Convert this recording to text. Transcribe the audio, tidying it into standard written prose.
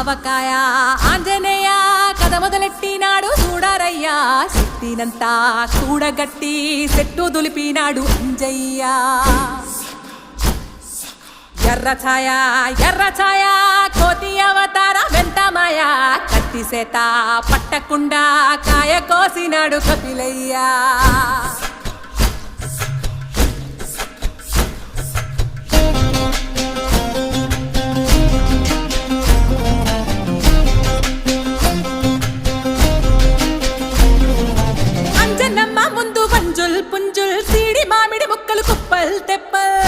ఆవకాయ ఆంజనేయ కథ మొదలెట్టినాడు చూడారయ్యా శక్తినంతా కూడగట్టి చెట్టు దులిపినాడు అంజయ్య ఎర్ర ఛాయ కోతి అవతార వెంటమాయ కత్తి సేత పట్టకుండా కాయ కోసినాడు కపిలయ్యా అంజనమ్మ ముందు వంజుల్ పుంజుల్ సీడి మామిడి ముక్కలు కుప్పల్ తెప్పల్